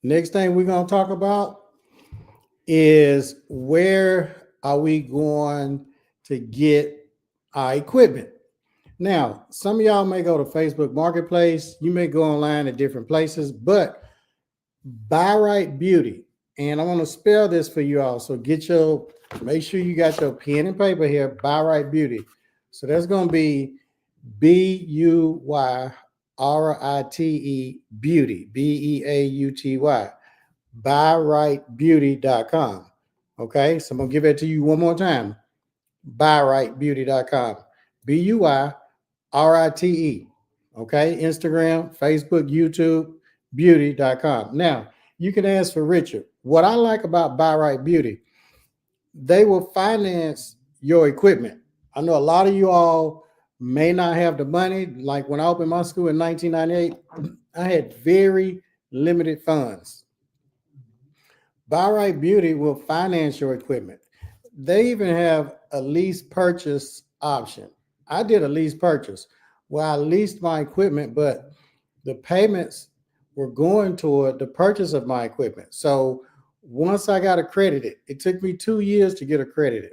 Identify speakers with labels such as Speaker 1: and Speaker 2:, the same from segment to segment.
Speaker 1: Next thing we're going to talk about is where are we going to get our equipment. Now, some of y'all may go to Facebook Marketplace. You may go online at different places, but Buy Right Beauty, and I want to spell this for you all. So make sure you got your pen and paper here. Buy Right Beauty. So that's going to be BUYRITE Beauty, BEAUTY, buyrightbeauty.com. Okay, so I'm gonna give it to you one more time. Buyrightbeauty.com. BUYRITE. Okay, Instagram, Facebook, YouTube, beauty.com. Now, you can ask for Richard. What I like about Buy Right Beauty, they will finance your equipment. I know a lot of you all may not have the money. Like when I opened my school in 1998, I had very limited funds. Buy Right Beauty will finance your equipment. They even have a lease purchase option. I did a lease purchase where I leased my equipment, but the payments were going toward the purchase of my equipment. So once I got accredited, it took me 2 years to get accredited.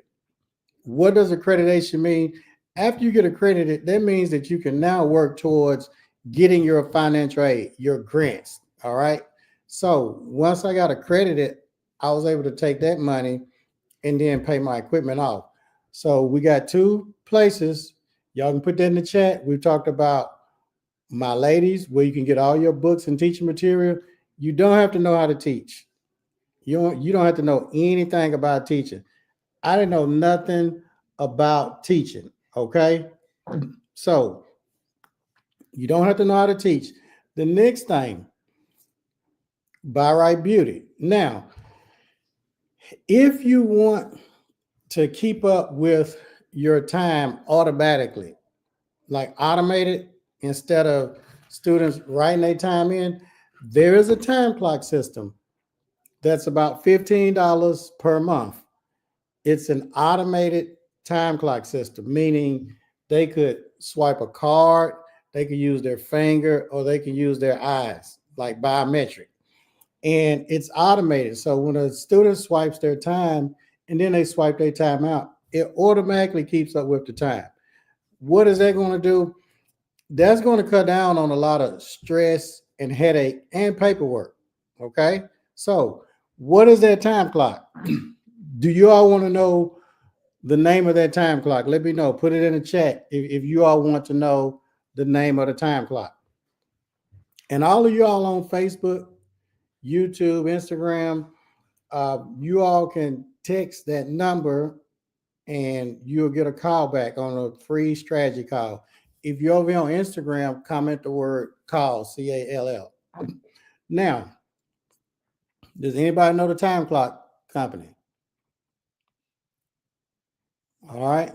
Speaker 1: What does accreditation mean? After you get accredited, that means that you can now work towards getting your financial aid, your grants. All right. So once I got accredited, I was able to take that money and then pay my equipment off. So we got two places. Y'all can put that in the chat. We've talked about My Ladies, where you can get all your books and teaching material. You don't have to know how to teach. You don't have to know anything about teaching. I didn't know nothing about teaching. Okay. So you don't have to know how to teach. The next thing, Buy Right Beauty. Now, if you want to keep up with your time automatically, like automated instead of students writing their time in, there is a time clock system that's about $15 per month. It's an automated time clock system, meaning they could swipe a card, they could use their finger, or they can use their eyes, like biometric. And it's automated. So when a student swipes their time and then they swipe their time out, it automatically keeps up with the time. What is that going to do? That's going to cut down on a lot of stress and headache and paperwork. Okay. So, what is that time clock? Do you all want to know the name of that time clock? Let me know. Put it in the chat if you all want to know the name of the time clock. And all of you all on Facebook, YouTube, Instagram, you all can text that number and you'll get a call back on a free strategy call. If you're over on Instagram, comment the word call, CALL. Now, does anybody know the time clock company? All right.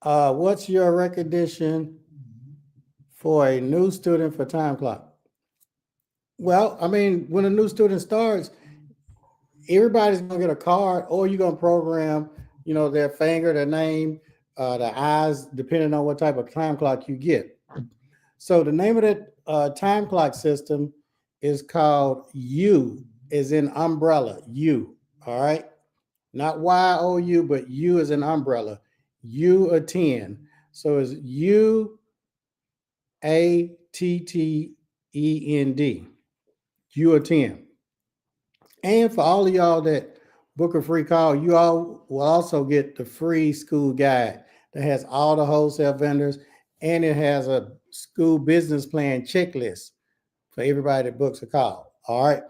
Speaker 1: What's your recognition for a new student for time clock? Well, I mean, when a new student starts, everybody's gonna get a card, or you're gonna program, their finger, their name, the eyes, depending on what type of time clock you get. So the name of that time clock system is called U, as in umbrella. U. All right, not YOU, but U as an umbrella. U attend. So it's UATTEND. You attend. And for all of y'all that book a free call, you all will also get the free school guide that has all the wholesale vendors, and it has a school business plan checklist for everybody that books a call. All right.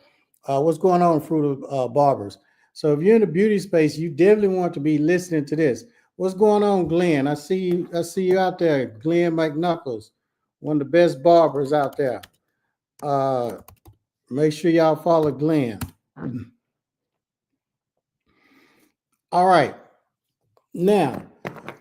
Speaker 1: What's going on, Fruit of Barbers? So if you're in the beauty space, you definitely want to be listening to this. What's going on, Glenn? I see you. I see you out there, Glenn McKnuckles, one of the best barbers out there. Make sure y'all follow Glenn. All right. Now,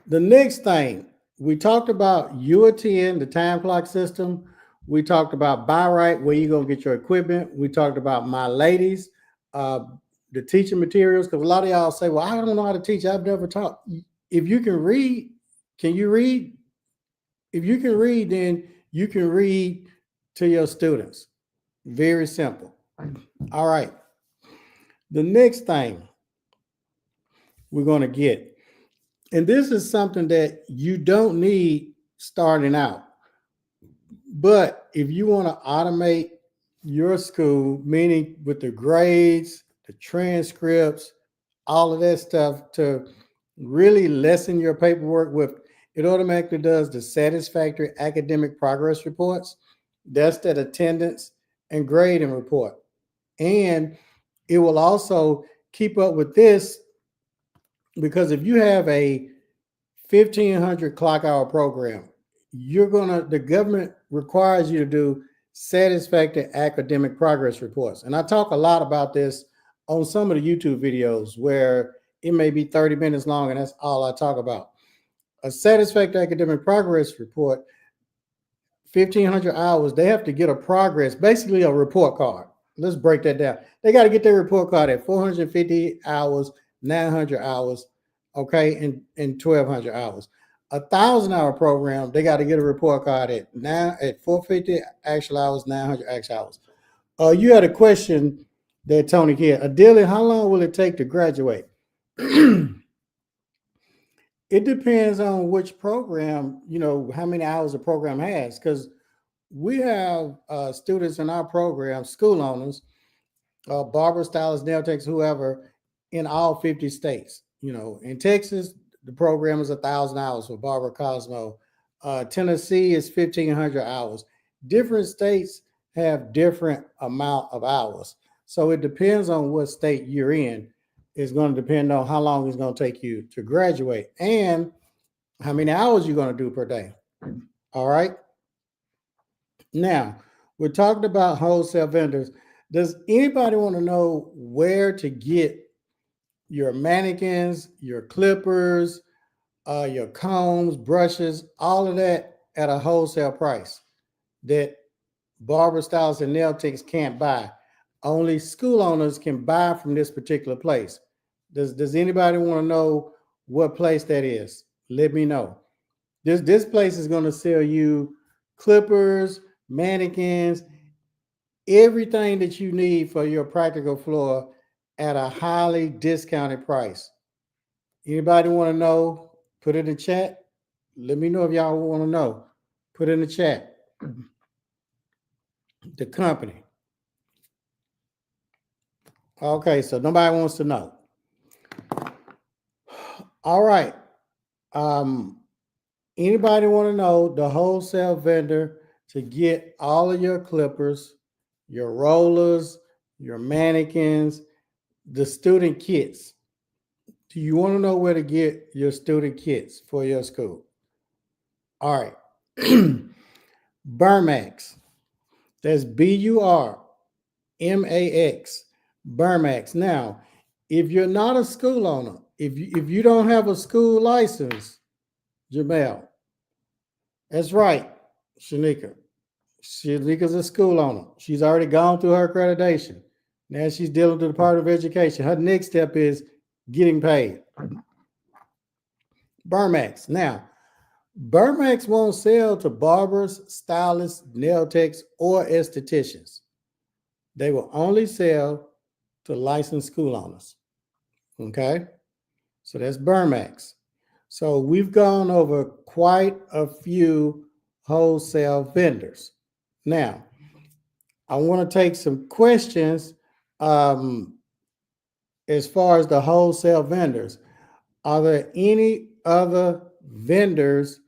Speaker 1: the next thing we talked about UATN, the time clock system. We talked about Buy Right, where you're gonna get your equipment. We talked about My Ladies, the teaching materials, because a lot of y'all say, "Well, I don't know how to teach. I've never taught." If you can read, can you read? If you can read, then you can read to your students. Very simple. All right. The next thing we're going to get, and this is something that you don't need starting out, but if you want to automate your school, meaning with the grades, the transcripts, all of that stuff to really lessen your paperwork with, it automatically does the satisfactory academic progress reports. That's that attendance and grading report. And it will also keep up with this because if you have a 1,500 clock hour program, the government requires you to do satisfactory academic progress reports. And I talk a lot about this on some of the YouTube videos where it may be 30 minutes long and that's all I talk about. A satisfactory academic progress report, 1,500 hours, they have to get a progress, basically a report card. Let's break that down. They got to get their report card at 450 hours, 900 hours, okay, and 1,200 hours. 1,000-hour program, they got to get a report card at 450 actual hours, 900 actual hours. You had a question that Tony here. Ideally, how long will it take to graduate? It depends on which program, how many hours a program has, because we have students in our program, school owners, barber, stylists, nail techs, whoever, in all 50 states. In Texas, the program is 1,000 hours for Barber Cosmo. Tennessee is 1,500 hours. Different states have different amount of hours. So it depends on what state you're in. It's going to depend on how long it's going to take you to graduate and how many hours you're going to do per day. All right. Now, we're talking about wholesale vendors. Does anybody want to know where to get your mannequins, your clippers, your combs, brushes, all of that at a wholesale price that barber stylists and nail techs can't buy? Only school owners can buy from this particular place. Does anybody want to know what place that is? Let me know. This place is going to sell you clippers, mannequins, everything that you need for your practical floor at a highly discounted price. Anybody want to know? Put it in the chat. Let me know if y'all want to know. Put it in the chat. The company. Okay, so nobody wants to know. All right. Anybody want to know the wholesale vendor to get all of your clippers, your rollers, your mannequins, the student kits? Do you want to know where to get your student kits for your school? All right. Burmax. That's BURMAX. Burmax. Now, if you're not a school owner, if you don't have a school license, Jamel, that's right, Shanika. Shanika's a school owner. She's already gone through her accreditation. Now she's dealing with the Department of Education. Her next step is getting paid. Burmax. Now, Burmax won't sell to barbers, stylists, nail techs, or estheticians. They will only sell to licensed school owners. Okay? So that's Burmax. So we've gone over quite a few wholesale vendors. Now, I want to take some questions as far as the wholesale vendors. Are there any other vendors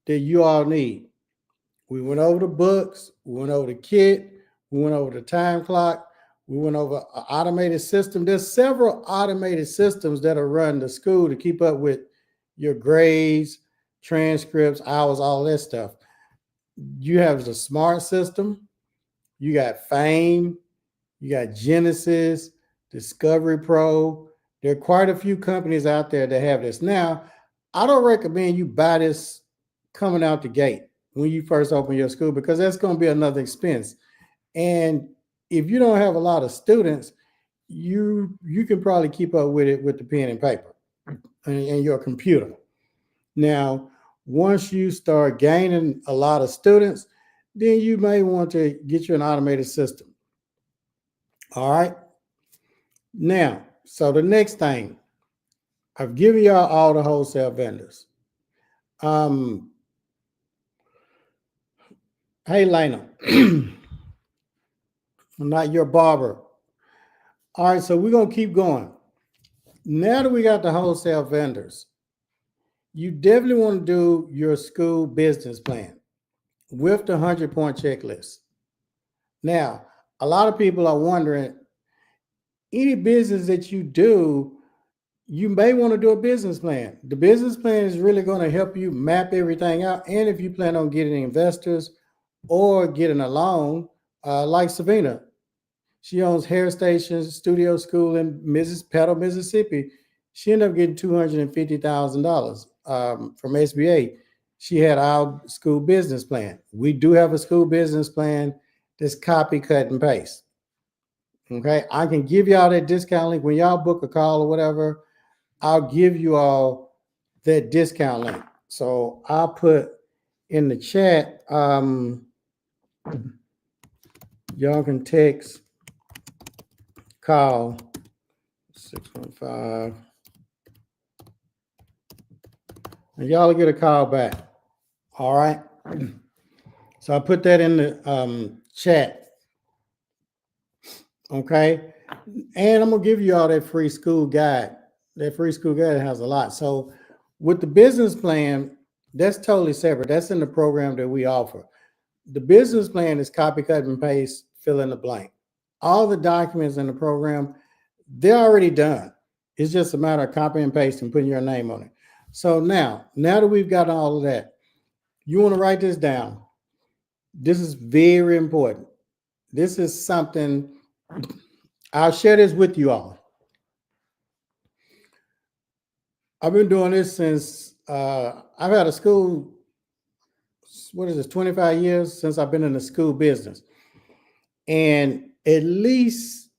Speaker 1: that you all need? We went over the books, we went over the kit, we went over the time clock, we went over an automated system. There's several automated systems that are run the school to keep up with your grades, transcripts, hours, all that stuff. You have the smart system, you got Fame, you got Genesis, Discovery Pro. There are quite a few companies out there that have this. Now, I don't recommend you buy this coming out the gate when you first open your school because that's going to be another expense. And if you don't have a lot of students, you can probably keep up with it with the pen and paper and your computer. Now, once you start gaining a lot of students, then you may want to get you an automated system. All right. Now, so the next thing, I've given y'all all the wholesale vendors. Hey, Lena, I'm not your barber. All right, so we're going to keep going. Now that we got the wholesale vendors, you definitely want to do your school business plan with the 100-point checklist. Now, a lot of people are wondering, any business that you do, you may want to do a business plan. The business plan is really going to help you map everything out. And if you plan on getting investors or getting a loan, like Savina, she owns Hair Stations Studio School in Petal, Mississippi. She ended up getting $250,000 from SBA. She had our school business plan. We do have a school business plan that's copy, cut, and paste. Okay, I can give y'all that discount link when y'all book a call or whatever. I'll give you all that discount link. So I'll put in the chat. Y'all can text, call 615, and y'all get a call back. All right. So I put that in the chat. Okay. And I'm gonna give you all that free school guide. That free school guide has a lot. So with the business plan, that's totally separate. That's in the program that we offer. The business plan is copy, cut, and paste, fill in the blank. All the documents in the program, they're already done. It's just a matter of copy and paste and putting your name on it. So now that we've got all of that, you want to write this down. This is very important. This is something, I'll share this with you all. I've been doing this since I've had a school, 25 years since I've been in the school business. And at least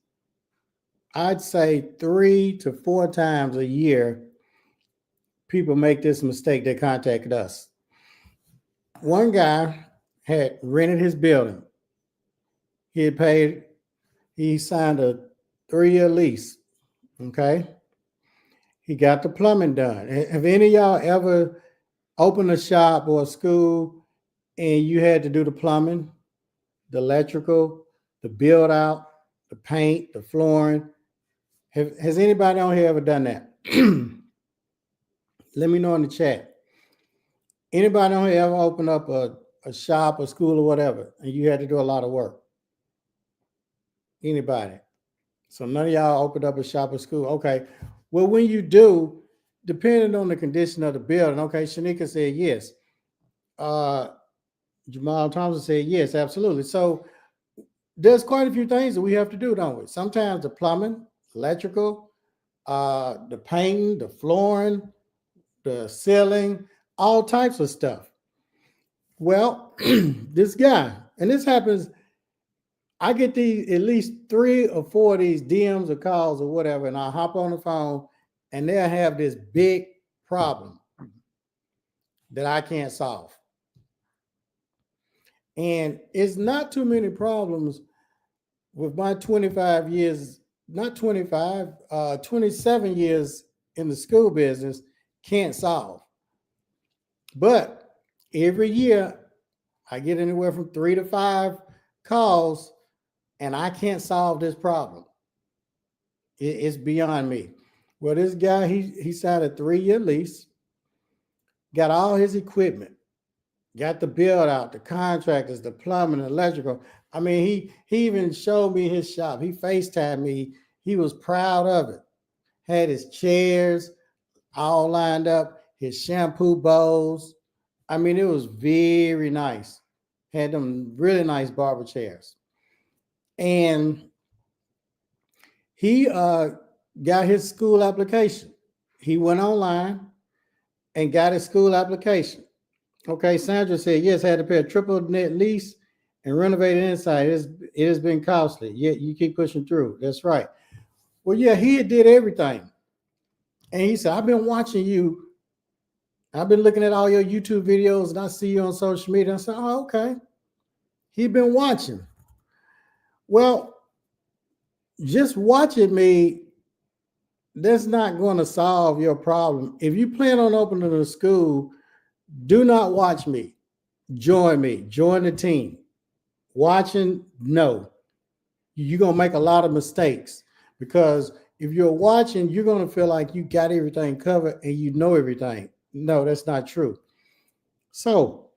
Speaker 1: I'd say 3 to 4 times a year, people make this mistake. They contacted us. One guy had rented his building. He signed a 3-year lease. Okay. He got the plumbing done. Have any of y'all ever opened a shop or a school and you had to do the plumbing, the electrical, the build out, the paint, the flooring? Has anybody on here ever done that? Let me know in the chat. Anybody on here ever opened up a shop, a school, or whatever, and you had to do a lot of work? Anybody? So none of y'all opened up a shop or school. Okay. Well, when you do, depending on the condition of the building, okay, Shanika said yes. Jamal Thompson said yes, absolutely. So there's quite a few things that we have to do, don't we? Sometimes the plumbing, electrical, the painting, the flooring, the ceiling, all types of stuff. Well, this guy, and this happens, I get these at least 3 or 4 of these DMs or calls or whatever, and I hop on the phone and they'll have this big problem that I can't solve. And it's not too many problems with my 25 years, not 25, 27 years in the school business can't solve. But every year I get anywhere from 3 to 5 calls and I can't solve this problem. It's beyond me. Well, this guy, he signed a 3-year lease, got all his equipment, got the build out, the contractors, the plumbing, the electrical. I mean, he even showed me his shop. He FaceTimed me. He was proud of it. Had his chairs all lined up, his shampoo bowls. I mean, it was very nice. Had them really nice barber chairs. And he got his school application. He went online and got his school application. Okay, Sandra said, yes, had to pay a triple net lease and renovate inside. It has been costly. Yet you keep pushing through. That's right. Well, yeah, he did everything. And he said, I've been watching you. I've been looking at all your YouTube videos and I see you on social media. I said, oh, okay. He been watching. Well, just watching me, that's not going to solve your problem. If you plan on opening a school, do not watch me. Join me. Join the team. Watching, no. You're going to make a lot of mistakes because if you're watching, you're going to feel like you got everything covered and you know everything. No, that's not true. So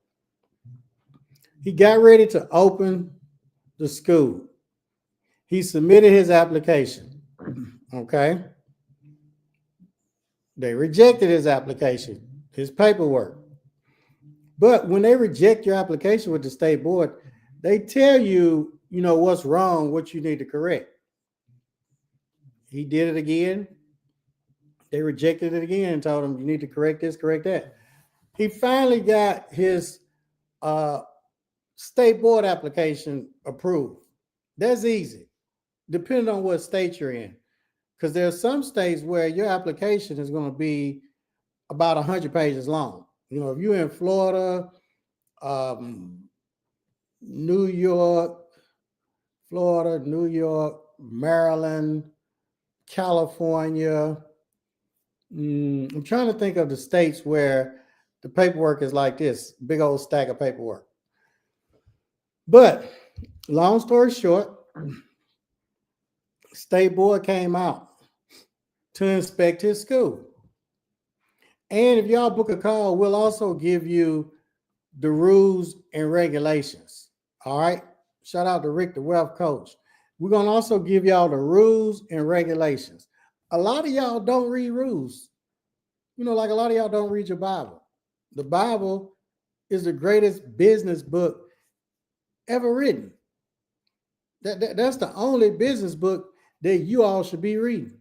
Speaker 1: he got ready to open the school. He submitted his application. Okay. They rejected his application, his paperwork. But when they reject your application with the state board, they tell you, you know, what's wrong, what you need to correct. He did it again. They rejected it again and told him, you need to correct this, correct that. He finally got his state board application approved. That's easy, depending on what state you're in. Because there are some states where your application is going to be about 100 pages long. You know, if you're in Florida, New York, Maryland, California. I'm trying to think of the states where the paperwork is like this, big old stack of paperwork. But long story short, state board came out to inspect his school. And if y'all book a call, we'll also give you the rules and regulations. All right. Shout out to Rick, the wealth coach. We're going to also give y'all the rules and regulations. A lot of y'all don't read rules. You know, like a lot of y'all don't read your Bible. The Bible is the greatest business book ever written. That's the only business book that you all should be reading.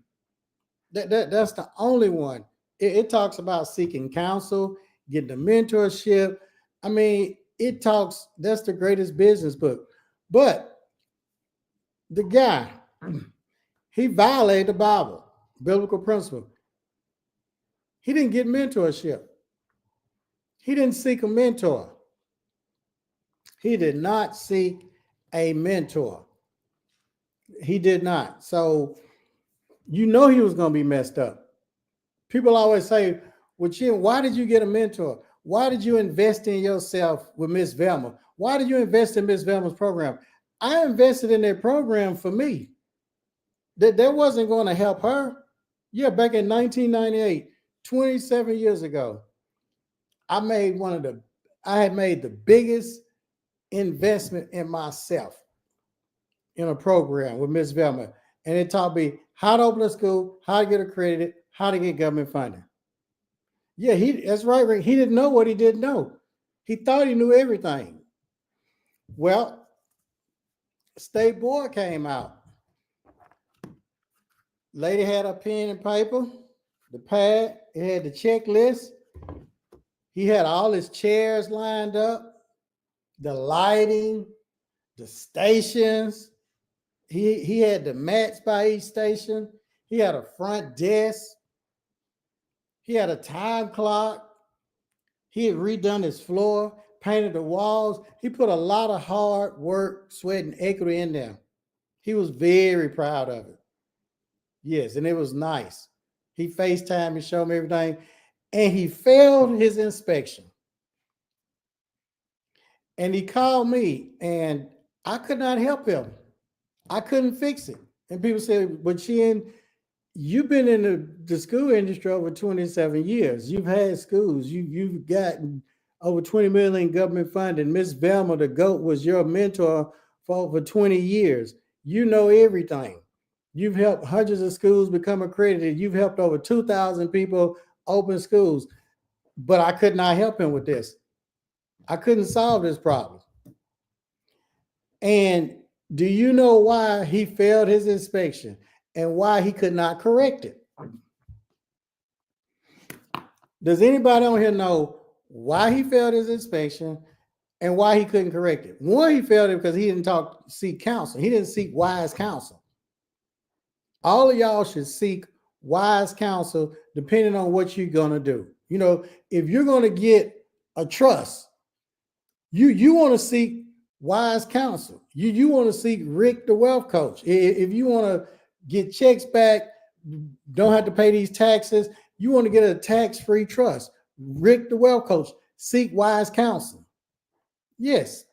Speaker 1: That's the only one. It talks about seeking counsel, getting the mentorship. I mean, it talks, that's the greatest business book. But the guy, he violated the Bible, biblical principle. He didn't get mentorship. He didn't seek a mentor. He did not seek a mentor. He did not. So you know he was going to be messed up. People always say, well, Jim, why did you get a mentor? Why did you invest in yourself with Miss Velma? Why did you invest in Miss Velma's program? I invested in that program for me. That wasn't going to help her. Yeah, back in 1998, 27 years ago, I had made the biggest investment in myself in a program with Miss Velma. And it taught me how to open a school, how to get accredited, how to get government funding. Yeah, that's right, Rick. He didn't know what he didn't know. He thought he knew everything. Well, state board came out. Lady had a pen and paper, the pad, it had the checklist. He had all his chairs lined up, the lighting, the stations. He had the mats by each station. He had a front desk. He had a time clock. He had redone his floor, painted the walls. He put a lot of hard work, sweat, and equity in there. He was very proud of it. Yes, and it was nice. He FaceTimed me, showed me everything, and he failed his inspection. And he called me, and I could not help him. I couldn't fix it. And people said, but Shin, you've been in the school industry over 27 years. You've had schools. You've gotten over 20 million in government funding. Miss Velma, the GOAT, was your mentor for over 20 years. You know everything. You've helped hundreds of schools become accredited. You've helped over 2,000 people open schools. But I could not help him with this. I couldn't solve this problem. And do you know why he failed his inspection and why he could not correct it? Does anybody on here know why he failed his inspection and why he couldn't correct it? One, he failed it because he didn't seek counsel. He didn't seek wise counsel. All of y'all should seek wise counsel depending on what you're going to do. You know, if you're going to get a trust, you want to seek wise counsel. You want to seek Rick, the wealth coach. If you want to get checks back, don't have to pay these taxes. You want to get a tax-free trust. Rick, the wealth coach. Seek wise counsel. Yes.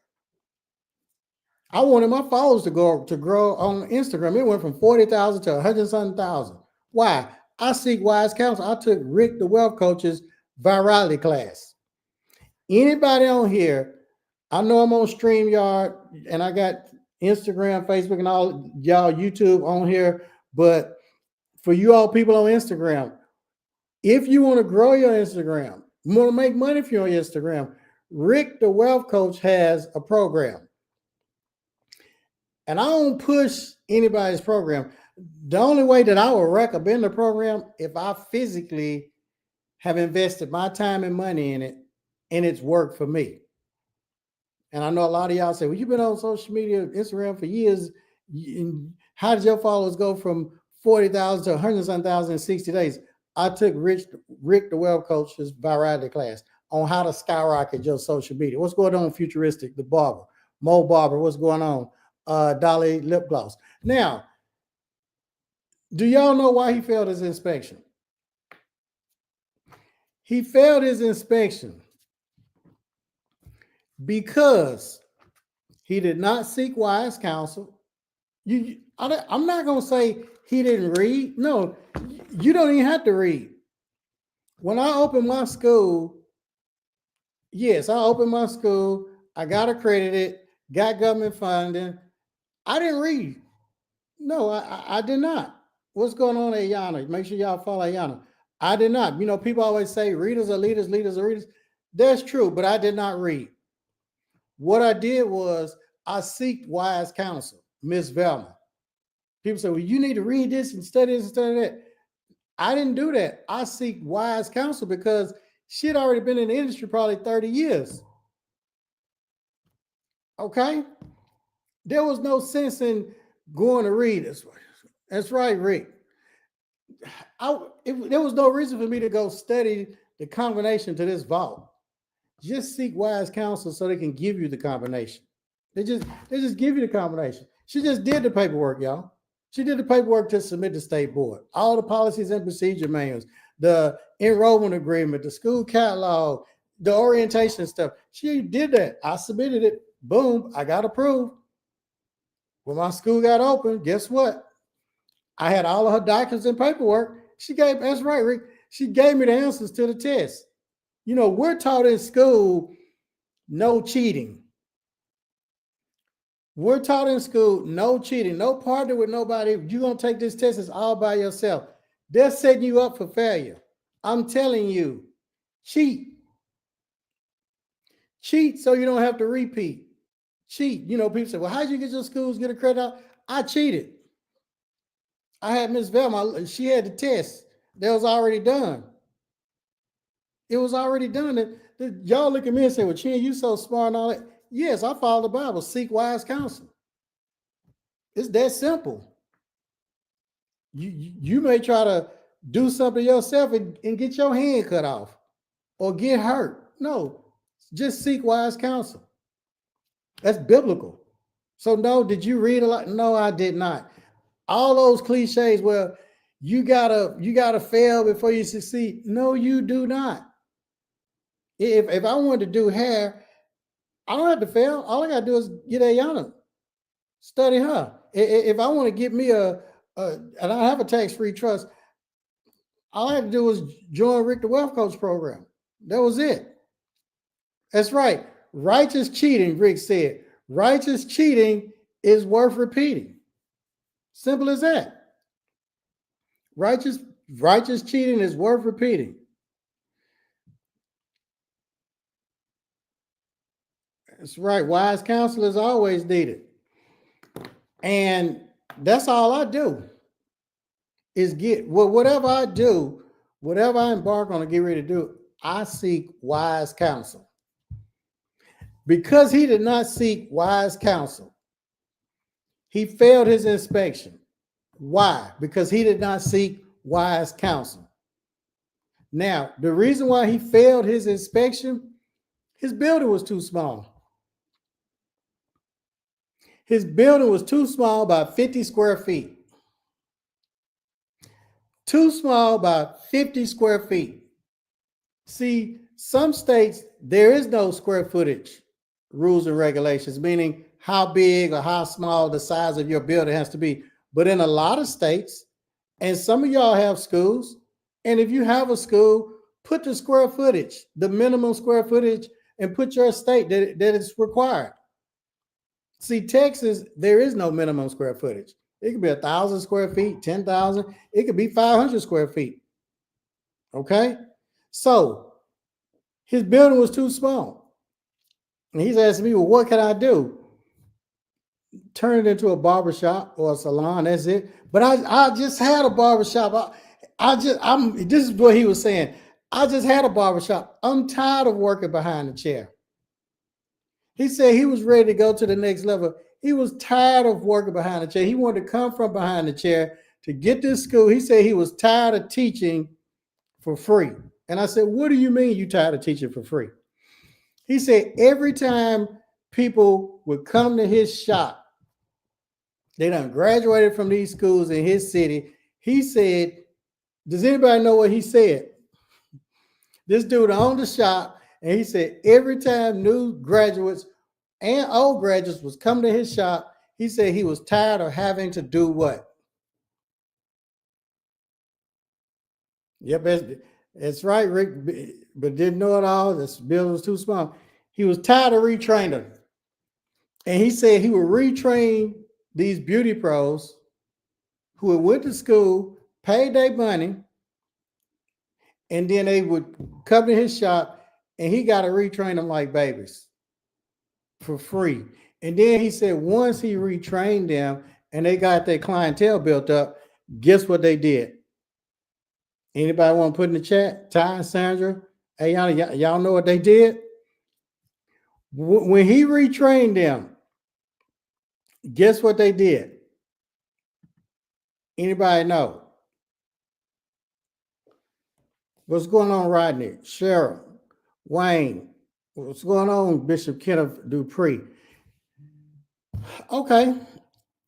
Speaker 1: I wanted my followers to grow on Instagram. It went from 40,000 to 100-something thousand. Why? I seek wise counsel. I took Rick, the wealth coach's virality class. Anybody on here, I know I'm on StreamYard and I got Instagram, Facebook, and all y'all YouTube on here. But for you all people on Instagram, if you want to grow your Instagram, you want to make money for your Instagram, Rick, the wealth coach, has a program. And I don't push anybody's program. The only way that I will recommend the program, if I physically have invested my time and money in it, and it's worked for me. And I know a lot of y'all say, well, you've been on social media, Instagram for years. How did your followers go from 40,000 to 100,000 in 60 days? I took Rick, the wealth coach's virality class on how to skyrocket your social media. What's going on, Futuristic, the barber, Mo Barber, what's going on? Dolly lip gloss. Now, do y'all know why he failed his inspection? He failed his inspection because he did not seek wise counsel. I'm not going to say he didn't read. No, you don't even have to read. When I opened my school, yes, I opened my school. I got accredited, got government funding. I didn't read. No, I did not. What's going on, Ayana? Make sure y'all follow Ayana. I did not. You know, people always say readers are leaders, leaders are readers. That's true, but I did not read. What I did was I seeked wise counsel, Miss Velma. People say, well, you need to read this and study this and study that. I didn't do that. I seek wise counsel because she had already been in the industry probably 30 years. Okay? There was no sense in going to read this. That's right, Rick. There was no reason for me to go study the combination to this vault. Just seek wise counsel so they can give you the combination. They just give you the combination. She just did the paperwork, y'all. She did the paperwork to submit to state board. All the policies and procedure manuals, the enrollment agreement, the school catalog, the orientation stuff. She did that. I submitted it. Boom, I got approved. When my school got open, guess what? I had all of her documents and paperwork. That's right, Rick. She gave me the answers to the test. You know, we're taught in school, no cheating. We're taught in school, no cheating, no partner with nobody. You're going to take this test, it's all by yourself. They're setting you up for failure. I'm telling you, cheat. Cheat so you don't have to repeat. Cheat. You know, people say, well, how'd you get your schools get a credit out? I cheated. I had Miss Velma, she had the test that was already done. It was already done. Y'all look at me and say, well, Chin, you so smart and all that. Yes, I follow the Bible. Seek wise counsel. It's that simple. You may try to do something yourself and get your hand cut off or get hurt. No, just seek wise counsel. That's biblical. So no, did you read a lot? No, I did not. All those cliches, well, you gotta fail before you succeed. No, you do not. If I wanted to do hair, I don't have to fail. All I gotta do is get Ayana, study her. If I want to get me and I have a tax-free trust, all I have to do is join Rick the Wealth Coach program. That was it. That's right. Righteous cheating, Rick said. Righteous cheating is worth repeating. Simple as that. Righteous cheating is worth repeating. That's right. Wise counsel is always needed. And that's all I do is whatever I do, whatever I embark on to get ready to do, I seek wise counsel. Because he did not seek wise counsel, he failed his inspection. Why? Because he did not seek wise counsel. Now, the reason why he failed his inspection, his building was too small. His building was too small, about 50 square feet. Too small, about 50 square feet. See, some states, there is no square footage rules and regulations, meaning how big or how small the size of your building has to be. But in a lot of states, and some of y'all have schools, and if you have a school, put the square footage, the minimum square footage, and put your state that it's required. See, Texas, there is no minimum square footage. It could be 1,000 square feet, 10,000. It could be 500 square feet. Okay? So his building was too small. And he's asking me, well, what can I do? Turn it into a barbershop or a salon, that's it. But I just had a barbershop. This is what he was saying. I just had a barbershop. I'm tired of working behind the chair. He said he was ready to go to the next level. He was tired of working behind the chair. He wanted to come from behind the chair to get this school. He said he was tired of teaching for free. And I said, what do you mean you tired of teaching for free? He said every time people would come to his shop, they done graduated from these schools in his city. He said, does anybody know what he said? This dude owned the shop, and he said every time new graduates and old graduates was coming to his shop, he said he was tired of having to do what? Yep, that's right, Rick, but didn't know it all. This building was too small. He was tired of retraining. And he said he would retrain these beauty pros who had went to school, paid their money, and then they would come to his shop, and he got to retrain them like babies for free. And then he said once he retrained them and they got their clientele built up, guess what they did? Anybody want to put in the chat? Ty and Sandra, hey, y'all know what they did? When he retrained them, guess what they did? Anybody know? What's going on, Rodney? Cheryl, Wayne, what's going on, Bishop Kenneth Dupree? Okay,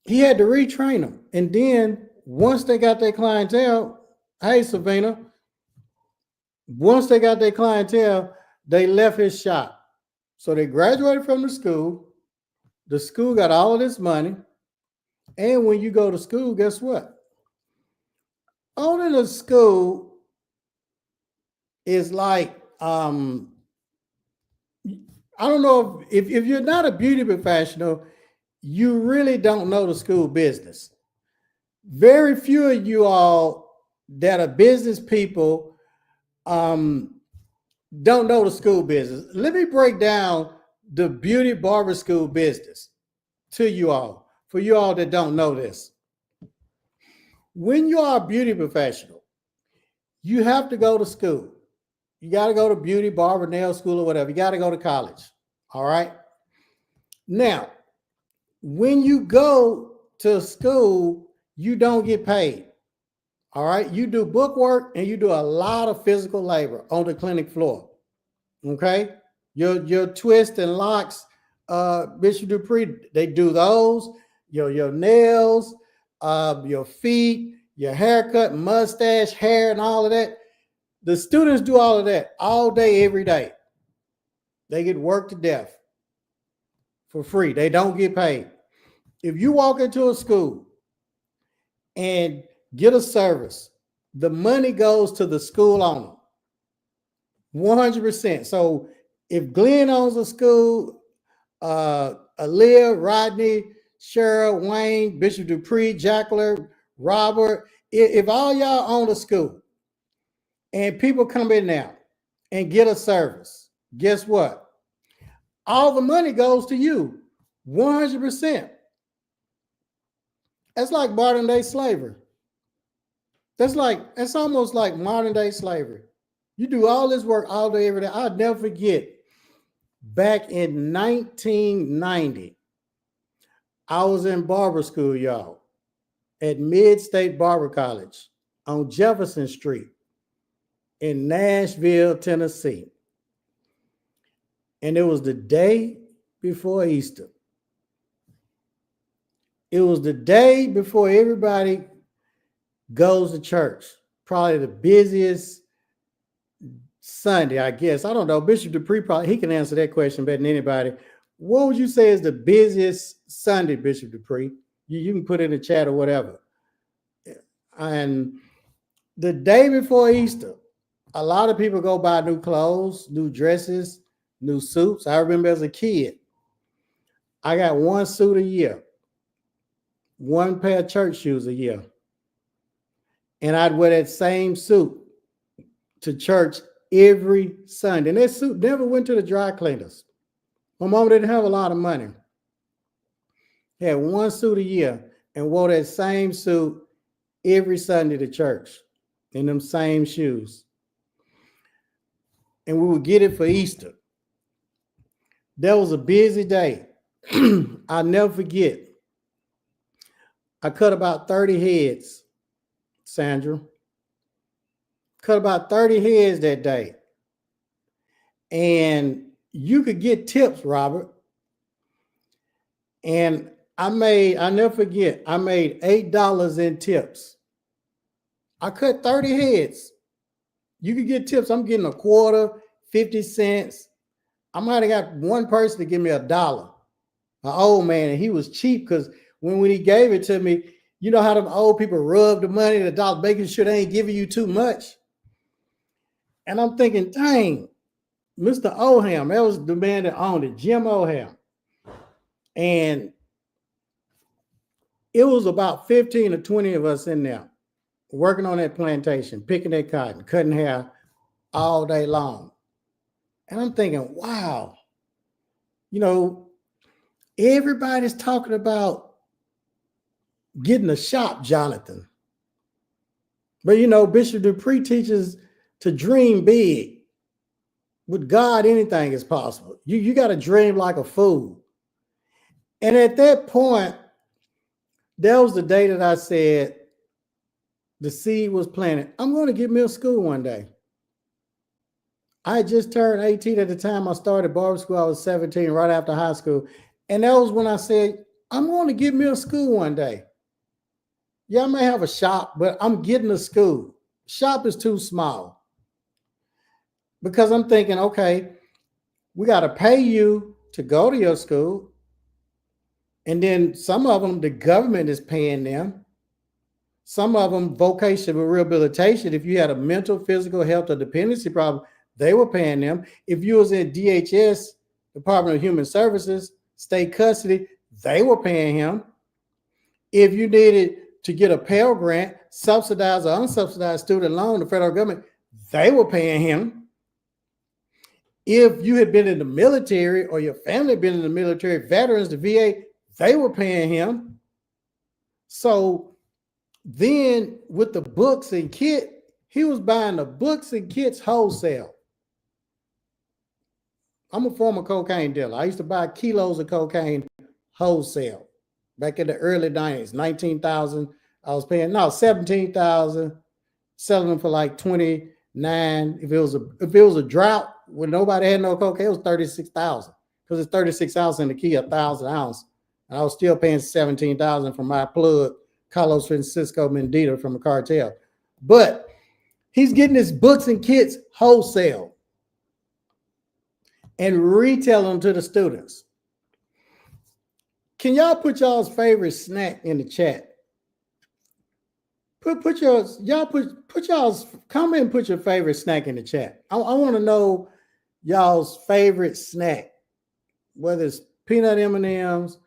Speaker 1: he had to retrain them. And then once they got their clientele, hey, Savannah, once they got their clientele, they left his shop. So they graduated from the school. The school got all of this money. And when you go to school, guess what? Owning a school is like, I don't know if you're not a beauty professional, you really don't know the school business. Very few of you all that are business people don't know the school business. Let me break down the beauty barber school business to you all, for you all that don't know this. When you are a beauty professional, you have to go to school. You got to go to beauty, barber, nail school, or whatever. You got to go to college. All right. Now, when you go to school, you don't get paid. All right. You do book work and you do a lot of physical labor on the clinic floor. Okay. Your twist and locks, Bishop Dupree, they do those. Your nails, your feet, your haircut, mustache, hair, and all of that. The students do all of that all day, every day. They get worked to death for free. They don't get paid. If you walk into a school and get a service, the money goes to the school owner. 100%. So if Glenn owns a school, Aaliyah, Rodney, Cheryl, Wayne, Bishop Dupree, Jacqueline, Robert, if all y'all own a school and people come in now and get a service, guess what? All the money goes to you, 100%. That's like modern day slavery. That's almost like modern day slavery. You do all this work all day, every day. I'll never forget, back in 1990, I was in barber school, y'all, at Mid-State Barber College on Jefferson Street in Nashville, Tennessee. And it was the day before Easter. It was the day before everybody goes to church. Probably the busiest Sunday, I guess. I don't know. Bishop Dupree probably he can answer that question better than anybody. What would you say is the busiest Sunday, Bishop Dupree? You can put it in the chat or whatever. And the day before Easter, a lot of people go buy new clothes, new dresses, new suits. I remember as a kid, I got one suit a year, one pair of church shoes a year. And I'd wear that same suit to church every Sunday. And that suit never went to the dry cleaners. My mom didn't have a lot of money. Had one suit a year and wore that same suit every Sunday to church in them same shoes. And we would get it for Easter. That was a busy day. I'll never forget. I cut about 30 heads, Sandra. Cut about 30 heads that day. And you could get tips, Robert. And I'll never forget, I made $8 in tips. I cut 30 heads. You could get tips. I'm getting a quarter, 50 cents. I might have got one person to give me $1, an old man, and he was cheap because when he gave it to me, you know how them old people rub the money in the dollar, making sure they ain't giving you too much. And I'm thinking, dang, Mr. Oham, that was the man that owned it, Jim Oham. And it was about 15 or 20 of us in there working on that plantation, picking that cotton, cutting hair all day long. And I'm thinking, wow, you know, everybody's talking about getting a shop, Jonathan. But, you know, Bishop Dupree teaches to dream big. With God, anything is possible. You got to dream like a fool. And at that point, that was the day that I said the seed was planted. I'm going to get me a school one day. I just turned 18 at the time I started barber school. I was 17, right after high school. And that was when I said, I'm going to get me a school one day. Yeah, I may have a shop, but I'm getting a school. Shop is too small. Because I'm thinking, okay, we got to pay you to go to your school. And then some of them, the government is paying them. Some of them, vocational rehabilitation. If you had a mental, physical health, or dependency problem, they were paying them. If you was in DHS, Department of Human Services, state custody, they were paying him. If you needed to get a Pell Grant, subsidized or unsubsidized student loan, the federal government, they were paying him. If you had been in the military or your family had been in the military, veterans, the VA, they were paying him. So then with the books and kit, he was buying the books and kits wholesale. I'm a former cocaine dealer. I used to buy kilos of cocaine wholesale back in the early 90s, 19,000. I was paying, no, 17,000, selling them for like 29. If it was a drought when nobody had no cocaine, it was 36,000 because it's 36 ounces in the key, 1,000 ounce. And I was still paying 17,000 for my plug, Carlos Francisco Mendita from the cartel. But he's getting his books and kits wholesale and retail them to the students. Can y'all put y'all's favorite snack in the chat? Put y'all's comment and put your favorite snack in the chat. I want to know y'all's favorite snack, whether it's peanut M&Ms,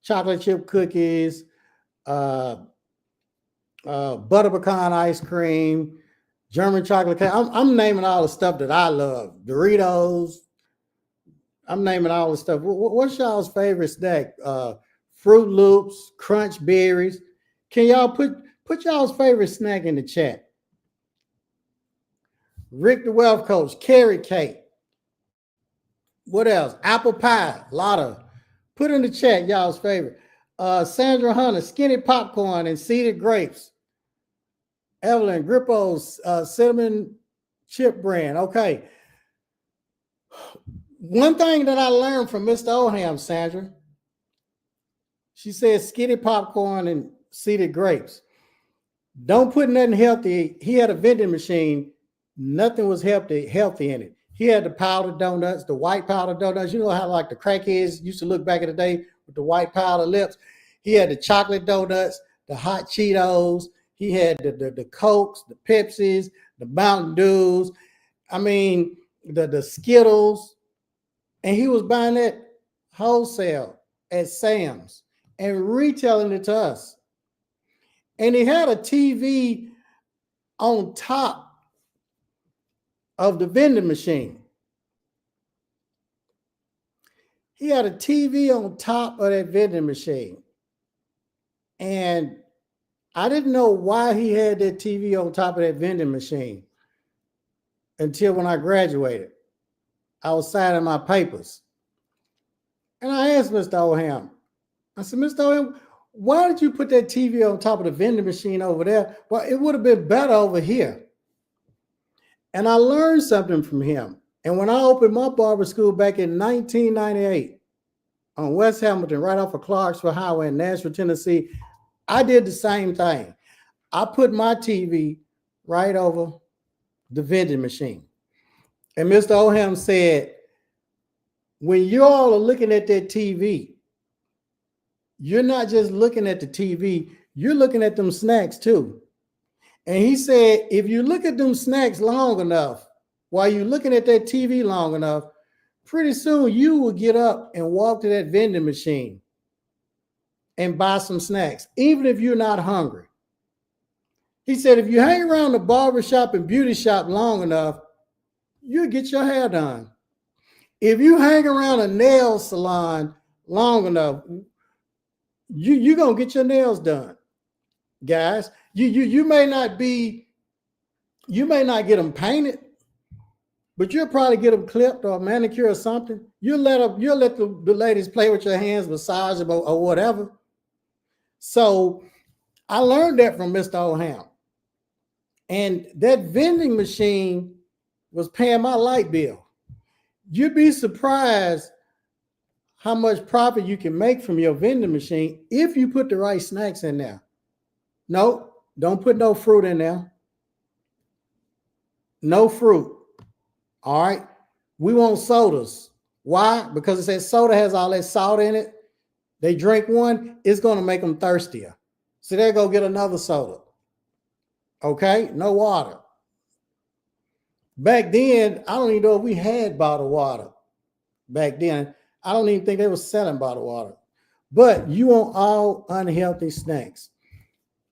Speaker 1: chocolate chip cookies, butter pecan ice cream, German chocolate cake. I'm naming all the stuff that I love. Doritos. I'm naming all the stuff. What's y'all's favorite snack? Fruit Loops, Crunch Berries. Can y'all put y'all's favorite snack in the chat? Rick the Wealth Coach, carrot cake. What else? Apple pie. A lot of. Put in the chat y'all's favorite. Sandra Hunter, skinny popcorn and seeded grapes. Evelyn Grippo's cinnamon chip brand. Okay. One thing that I learned from Mr. Oham, Sandra, She said skinny popcorn and seeded grapes. Don't put nothing healthy. He had a vending machine. Nothing was healthy in it. He had the powdered donuts, the white powdered donuts. You know how like the crackheads used to look back in the day with the white powdered lips? He had the chocolate donuts, the hot Cheetos. He had the Cokes, the Pepsis, the Mountain Dews. I mean, the Skittles. And he was buying that wholesale at Sam's and retailing it to us. And he had a TV on top of the vending machine. He had a TV on top of that vending machine. And I didn't know why he had that TV on top of that vending machine until when I graduated. I was signing my papers. And I asked Mr. Oham, I said, Mr. Oham, why did you put that TV on top of the vending machine over there? Well, it would have been better over here. And I learned something from him. And when I opened my barber school back in 1998 on West Hamilton, right off of Clarksville Highway in Nashville, Tennessee, I did the same thing. I put my TV right over the vending machine. And Mr. Oham said, when you all are looking at that TV, you're not just looking at the TV, you're looking at them snacks too. And he said, if you look at them snacks long enough, while you're looking at that TV long enough, pretty soon you will get up and walk to that vending machine and buy some snacks, even if you're not hungry. He said, if you hang around the barber shop and beauty shop long enough, you'll get your hair done. If you hang around a nail salon long enough, you're going to get your nails done. Guys, you may not get them painted, but you'll probably get them clipped or manicure or something. You'll let the ladies play with your hands, massage them or whatever. So I learned that from Mr. Oham. And that vending machine was paying my light bill. You'd be surprised how much profit you can make from your vending machine if you put the right snacks in there. No, don't put no fruit in there. No fruit. All right. We want sodas. Why? Because it says soda has all that salt in it. They drink one, it's going to make them thirstier. So they go get another soda. Okay. No water. Back then, I don't even know if we had bottled water. Back then, I don't even think they were selling bottled water. But you want all unhealthy snacks.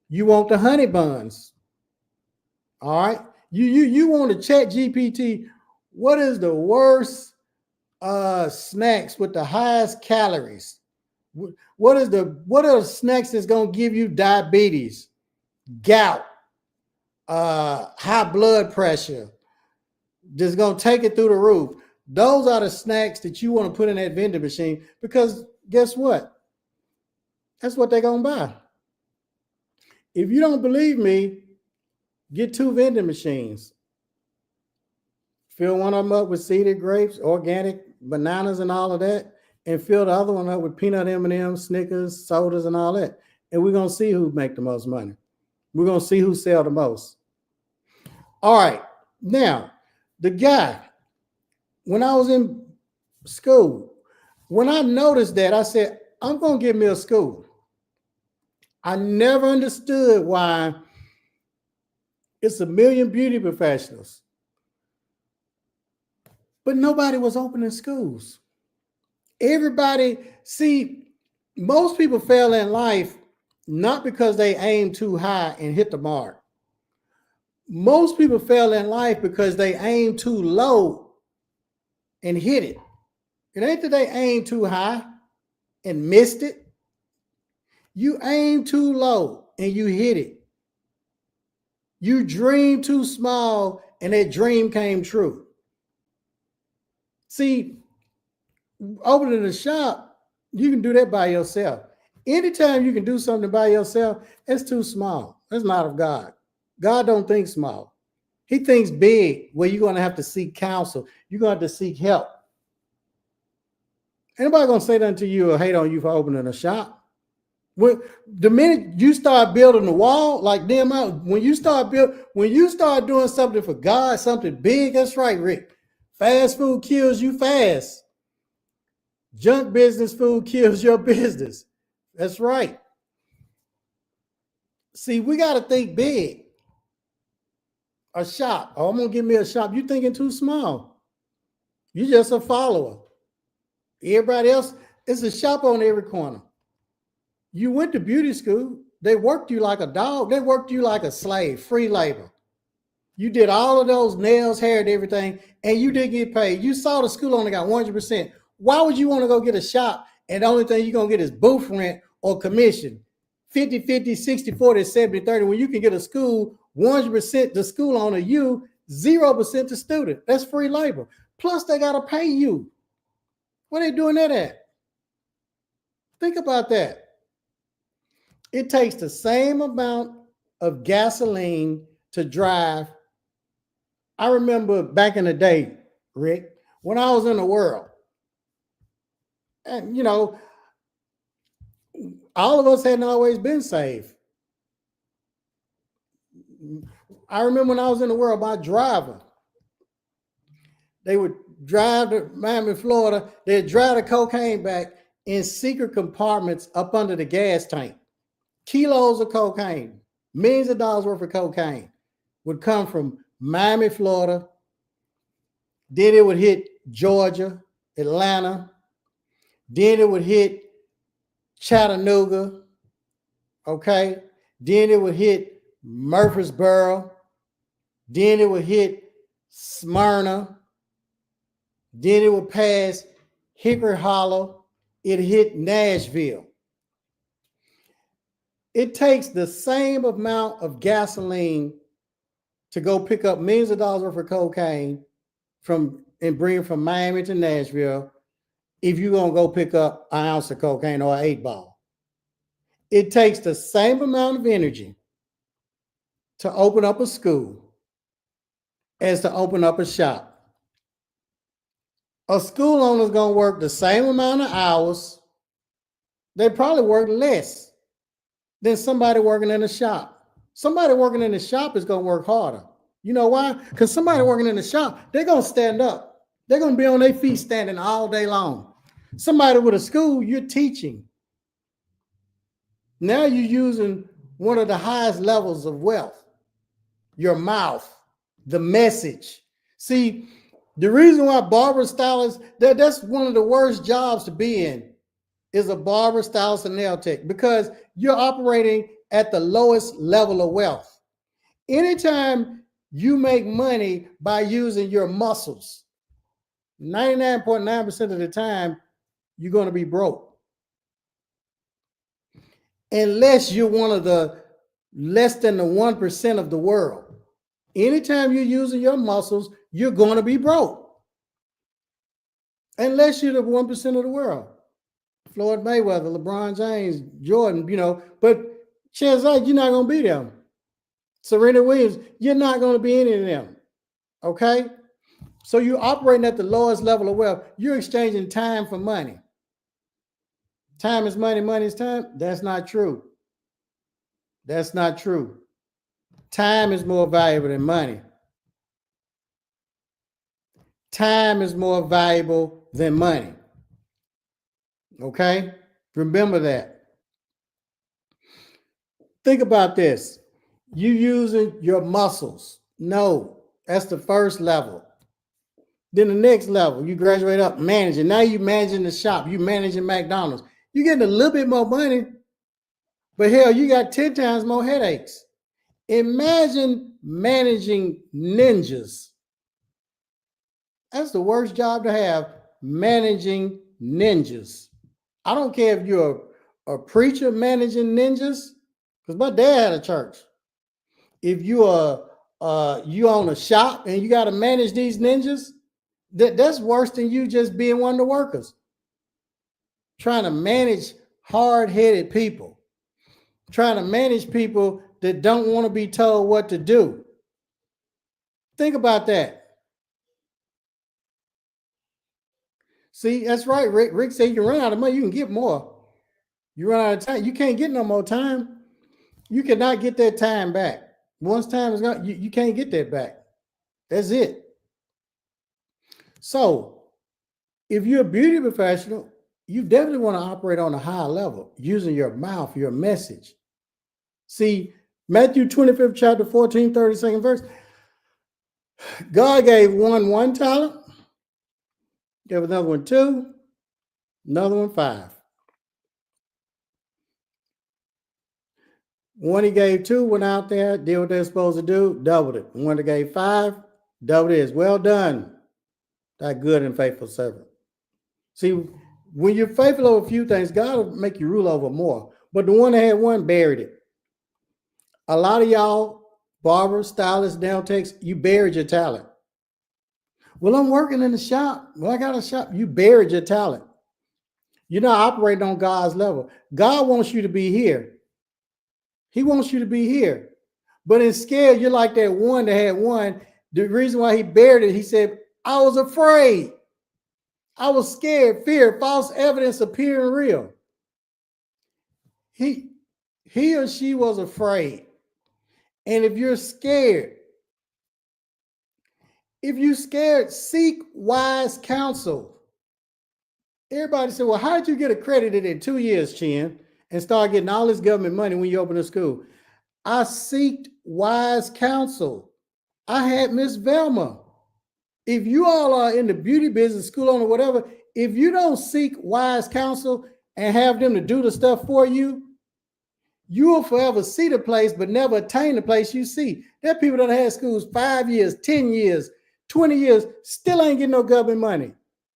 Speaker 1: You want the honey buns. All right. You want to chat GPT. What is the worst snacks with the highest calories? What are the snacks that's going to give you diabetes, gout, high blood pressure, just going to take it through the roof? Those are the snacks that you want to put in that vending machine, because guess what? That's what they're going to buy. If you don't believe me, get 2 vending machines. Fill one of them up with seeded grapes, organic bananas and all of that, and fill the other one up with peanut M&Ms, Snickers, sodas, and all that. And we're going to see who make the most money. We're going to see who sell the most. All right. Now, the guy, when I was in school, when I noticed that, I said, I'm going to get me a school. I never understood why it's 1 million beauty professionals, but nobody was opening schools. Everybody, see, most people fail in life not because they aim too high and hit the mark. Most people fail in life because they aim too low and hit it. It ain't that they aim too high and missed it. You aim too low and you hit it. You dream too small and that dream came true. See, opening a shop, you can do that by yourself. Anytime you can do something by yourself, it's too small. That's not of God. God don't think small. He thinks big, where you're going to have to seek counsel. You're going to have to seek help. Anybody going to say nothing to you or hate on you for opening a shop? When the minute you start building the wall, like Nehemiah, when you start doing something for God, something big, that's right, Rick. Fast food kills you fast. Junk business food kills your business. That's right. See, we got to think big. A shop. Oh, I'm gonna give me a shop. You thinking too small. You just a follower. Everybody else, it's a shop on every corner. You went to beauty school. They worked you like a dog. They worked you like a slave, free labor. You did all of those nails, hair, and everything, and you didn't get paid. You saw the school only got 100%. Why would you want to go get a shop and the only thing you're going to get is booth rent or commission? 50-50, 60-40, 70-30, when you can get a school, 100% the school owner, you, 0% the student. That's free labor. Plus, they got to pay you. Where they doing that at? Think about that. It takes the same amount of gasoline to drive. I remember back in the day, Rick, when I was in the world, and all of us hadn't always been saved. I remember when I was in the world, my driver, they would drive to Miami, Florida, they'd drive the cocaine back in secret compartments up under the gas tank. Kilos of cocaine, millions of dollars worth of cocaine would come from Miami, Florida. Then it would hit Georgia, Atlanta. Then it would hit Chattanooga. Okay. Then it would hit Murfreesboro. Then it would hit Smyrna. Then it would pass Hickory Hollow. It hit Nashville. It takes the same amount of gasoline to go pick up millions of dollars worth of cocaine and bring it from Miami to Nashville if you're going to go pick up an ounce of cocaine or an 8-ball. It takes the same amount of energy to open up a school as to open up a shop. A school owner is going to work the same amount of hours. They probably work less than somebody working in a shop. Somebody working in the shop is going to work harder. You know why? Because somebody working in the shop, they're going to stand up. They're going to be on their feet standing all day long. Somebody with a school, you're teaching. Now you're using one of the highest levels of wealth, your mouth, the message. See, the reason why barber stylists, that's one of the worst jobs to be in, is a barber, stylist, and nail tech, because you're operating at the lowest level of wealth. Anytime you make money by using your muscles, 99.9% of the time, you're going to be broke. Unless you're one of the less than the 1% of the world. Anytime you're using your muscles, you're going to be broke. Unless you're the 1% of the world. Floyd Mayweather, LeBron James, Jordan, but chances are you're not going to be them. Serena Williams, you're not going to be any of them. Okay? So you're operating at the lowest level of wealth. You're exchanging time for money. Time is money, money is time. That's not true. That's not true. Time is more valuable than money. Time is more valuable than money. Okay? Remember that. Think about this. You using your muscles. No, that's the first level. Then the next level, you graduate up managing. Now you managing the shop. You managing McDonald's. You're getting a little bit more money, but hell, you got 10 times more headaches. Imagine managing ninjas. That's the worst job to have, managing ninjas. I don't care if you're a preacher managing ninjas, because my dad had a church. If you own a shop and you got to manage these ninjas, that's worse than you just being one of the workers. Trying to manage hard-headed people. Trying to manage people that don't want to be told what to do. Think about that. See, that's right, Rick. Rick said you can run out of money, you can get more. You run out of time. You can't get no more time. You cannot get that time back. Once time is gone, you can't get that back. That's it. So if you're a beauty professional, you definitely want to operate on a high level using your mouth, your message. See, Matthew 25th chapter 14, 32nd verse. God gave one talent, gave another one 2, another one 5. One he gave 2, went out there, did what they're supposed to do, doubled it. One that gave 5, doubled it. Well done, thy good and faithful servant. See, when you're faithful over a few things, God will make you rule over more. But the one that had 1 buried it. A lot of y'all, barbers, stylists, nail techs, you buried your talent. Well, I'm working in the shop. Well, I got a shop. You buried your talent. You're not operating on God's level. God wants you to be here. He wants you to be here. But instead, you're like that one that had 1. The reason why he buried it, he said, I was afraid. I was scared, fear, false evidence appearing real. He or she was afraid. And if you're scared, seek wise counsel. Everybody said, well, how did you get accredited in 2 years, Chin, and start getting all this government money when you open a school? I seeked wise counsel. I had Miss Velma. If you all are in the beauty business, school owner, whatever, if you don't seek wise counsel and have them to do the stuff for you, you will forever see the place, but never attain the place you see. There are people that had schools 5 years, 10 years, 20 years, still ain't getting no government money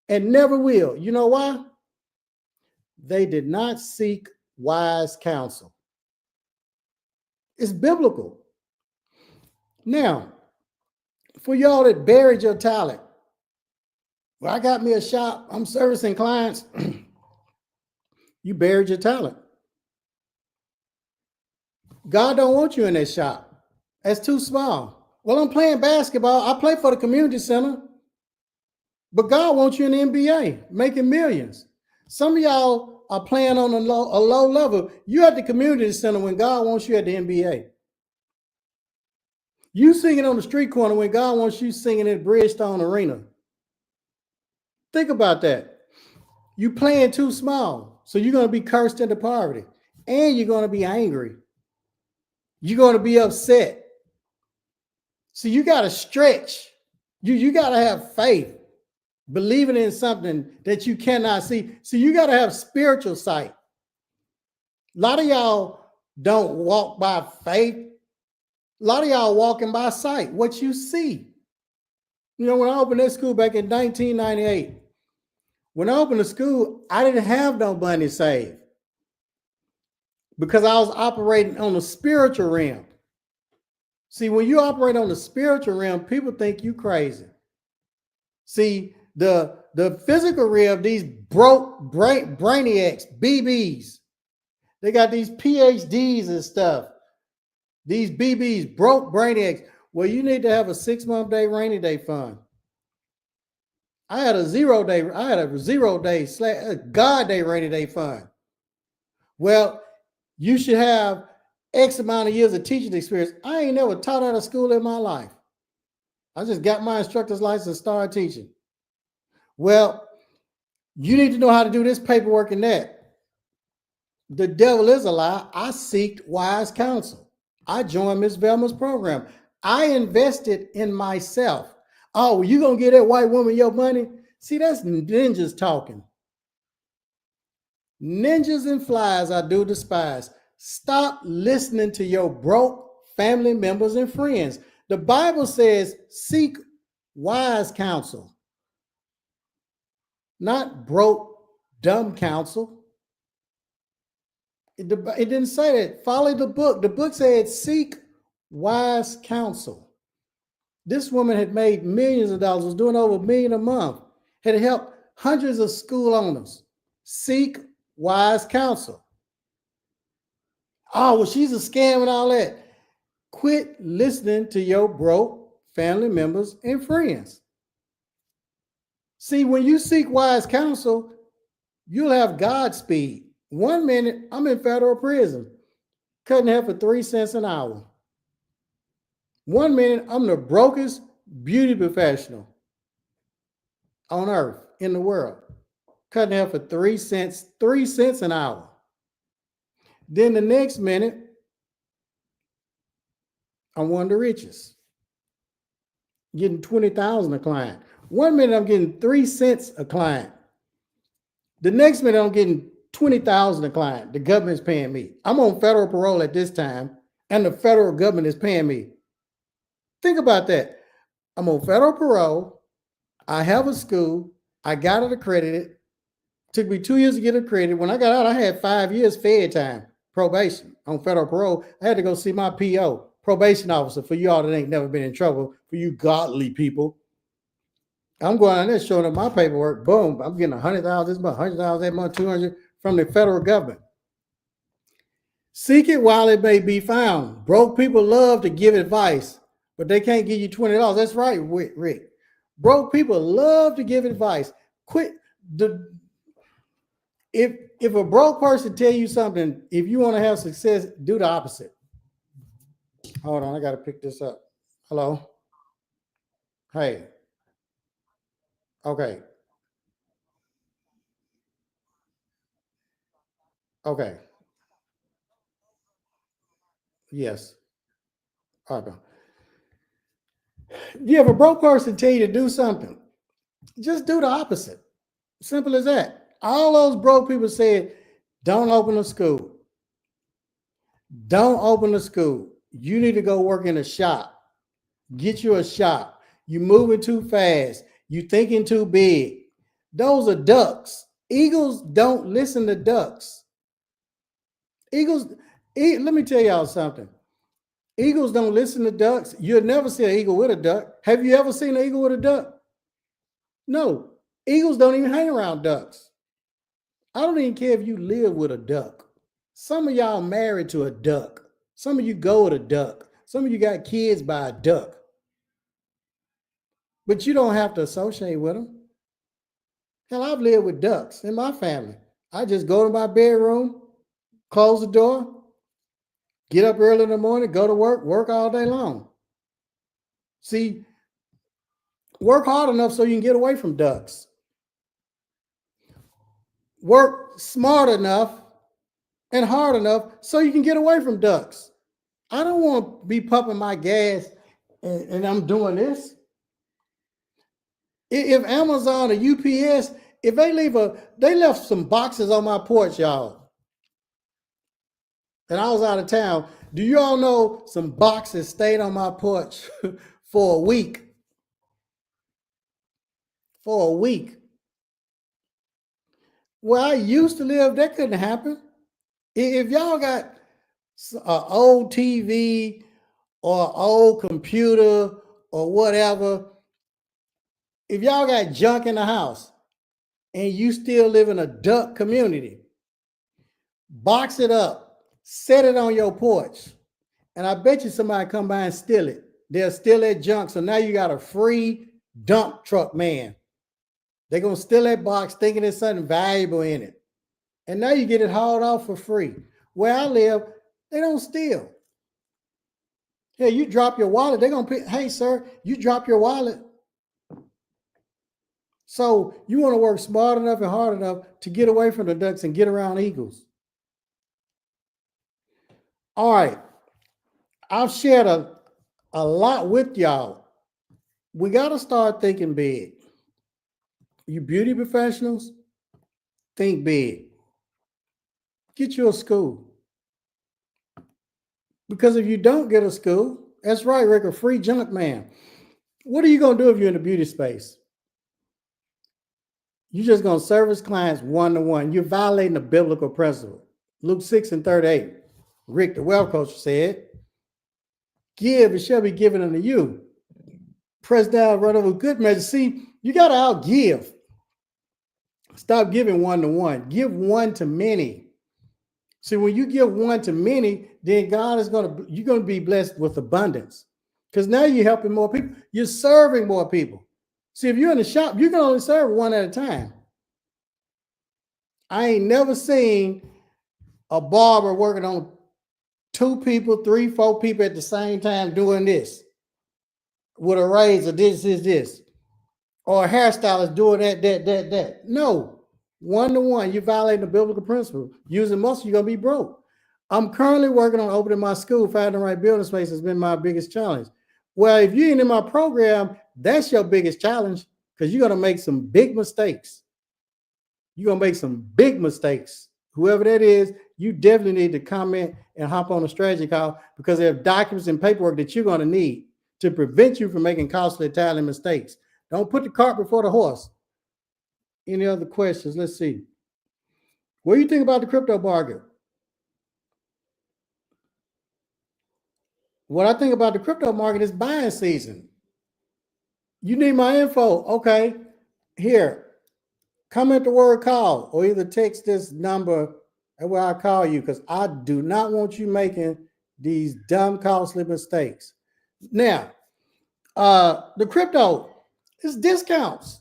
Speaker 1: and never will. You know why? They did not seek wise counsel. It's biblical. Now, for y'all that buried your talent, well, I got me a shop, I'm servicing clients. You buried your talent. God don't want you in that shop. That's too small. Well, I'm playing basketball. I play for the community center. But God wants you in the NBA, making millions. Some of y'all are playing on a low level. You at the community center when God wants you at the NBA. You singing on the street corner when God wants you singing at Bridgestone Arena. Think about that. You playing too small. So you're going to be cursed into poverty. And you're going to be angry. You're going to be upset. So you got to stretch. You got to have faith. Believing in something that you cannot see. So you got to have spiritual sight. A lot of y'all don't walk by faith. A lot of y'all walking by sight, what you see. You know, when I opened that school back in 1998, when I opened the school, I didn't have no money saved because I was operating on the spiritual realm. See, when you operate on the spiritual realm, people think you crazy. See, the physical realm, these broke brainiacs, BBs, they got these PhDs and stuff. These BBs, broke brainiacs. Well, you need to have a 6-month day rainy day fund. I had a 0 day God day rainy day fund. Well, you should have X amount of years of teaching experience. I ain't never taught out of school in my life. I just got my instructor's license and started teaching. Well, you need to know how to do this paperwork and that. The devil is a lie. I seeked wise counsel. I joined Miss Velma's program. I invested in myself. Oh, you gonna give that white woman your money? See, that's ninjas talking. Ninjas and flies I do despise. Stop listening to your broke family members and friends. The Bible says seek wise counsel, not broke, dumb counsel. It didn't say that. Follow the book. The book said seek wise counsel. This woman had made millions of dollars, was doing over $1 million a month, had helped hundreds of school owners. Seek wise counsel. Oh, well, she's a scam and all that. Quit listening to your broke family members and friends. See, when you seek wise counsel, you'll have Godspeed. 1 minute, I'm in federal prison, cutting hair for 3 cents an hour. 1 minute, I'm the brokest beauty professional on earth, in the world, cutting hair for 3 cents an hour. Then the next minute, I'm one of the richest, getting 20,000 a client. 1 minute, I'm getting 3 cents a client. The next minute, I'm getting 20,000 a client. The government's paying me. I'm on federal parole at this time, and the federal government is paying me. Think about that. I'm on federal parole. I have a school. I got it accredited. Took me 2 years to get accredited. When I got out, I had 5 years fed time, probation on federal parole. I had to go see my PO, probation officer, for y'all that ain't never been in trouble, for you godly people. I'm going on there showing up my paperwork. Boom, I'm getting 100,000 this month, 100,000 that month, 200 from the federal government. Seek it while it may be found. Broke people love to give advice, but they can't give you $20. That's right, Rick. Broke people love to give advice. Quit the. If a broke person tell you something, if you want to have success, do the opposite. Hold on, I got to pick this up. Hello. Hey. Okay. Okay. Yes. Okay. Yeah, if a broke person tell you to do something, just do the opposite. Simple as that. All those broke people said, don't open a school. Don't open a school. You need to go work in a shop. Get you a shop. You moving too fast. You thinking too big. Those are ducks. Eagles don't listen to ducks. Let me tell y'all something. Eagles don't listen to ducks. You'll never see an eagle with a duck. Have you ever seen an eagle with a duck? No. Eagles don't even hang around ducks. I don't even care if you live with a duck. Some of y'all married to a duck. Some of you go with a duck. Some of you got kids by a duck. But you don't have to associate with them. Hell, I've lived with ducks in my family. I just go to my bedroom, close the door, get up early in the morning, go to work all day long. See, work hard enough so you can get away from ducks. Work smart enough and hard enough so you can get away from ducks. I don't want to be pumping my gas and I'm doing this. If Amazon or UPS, if they left some boxes on my porch, y'all, and I was out of town, do you all know some boxes stayed on my porch for a week? For a week. Where I used to live, that couldn't happen. If y'all got an old TV or old computer or whatever, if y'all got junk in the house and you still live in a duck community, box it up, set it on your porch, and I bet you somebody come by and steal it. They'll steal that junk, so now you got a free dump truck man. They're going to steal that box thinking there's something valuable in it. And now you get it hauled off for free. Where I live, they don't steal. Hey, you drop your wallet, they're going to pick, hey, sir, you drop your wallet. So you want to work smart enough and hard enough to get away from the ducks and get around eagles. All right. I've shared a lot with y'all. We got to start thinking big. You beauty professionals, think big. Get you a school. Because if you don't get a school, that's right, Rick, a free junk man. What are you going to do if you're in the beauty space? You're just going to service clients one-to-one. You're violating a biblical principle. Luke 6:38. Rick, the wealth coach, said, give, it shall be given unto you. Press down, run over good measure. See, you got to outgive. Stop giving one-to-one. Give one to many. See, when you give one to many, then God is you're going to be blessed with abundance. Because now you're helping more people. You're serving more people. See, if you're in the shop, you can only serve one at a time. I ain't never seen a barber working on 2 people, 3, 4 people at the same time doing this with a razor, this, or a hairstylist doing that. No, 1-to-1, you're violating the biblical principle. Using muscle, you're gonna be broke. I'm currently working on opening my school. Finding the right building space has been my biggest challenge. Well, if you ain't in my program, that's your biggest challenge because you're gonna make some big mistakes. You're gonna make some big mistakes. Whoever that is, you definitely need to comment and hop on a strategy call because there are documents and paperwork that you're gonna need to prevent you from making costly Italian mistakes. Don't put the cart before the horse. Any other questions? Let's see. What do you think about the crypto market? What I think about the crypto market is buying season. You need my info. Okay, here, comment the word call or either text this number and where I call you because I do not want you making these dumb, costly mistakes. Now, the crypto is discounts.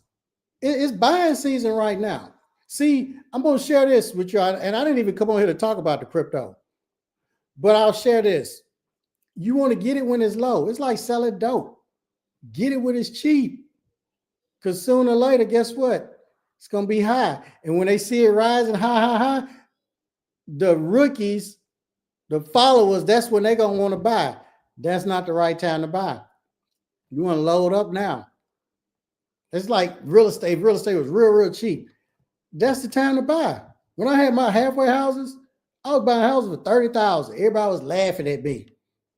Speaker 1: It's buying season right now. See, I'm going to share this with you, and I didn't even come on here to talk about the crypto, but I'll share this. You want to get it when it's low. It's like selling dope. Get it when it's cheap. Because sooner or later, guess what? It's going to be high. And when they see it rising high, the rookies, the followers, that's when they're going to want to buy. That's not the right time to buy. You want to load up now. It's like real estate. Real estate was real cheap. That's the time to buy. When I had my halfway houses, I was buying houses for $30,000. Everybody was laughing at me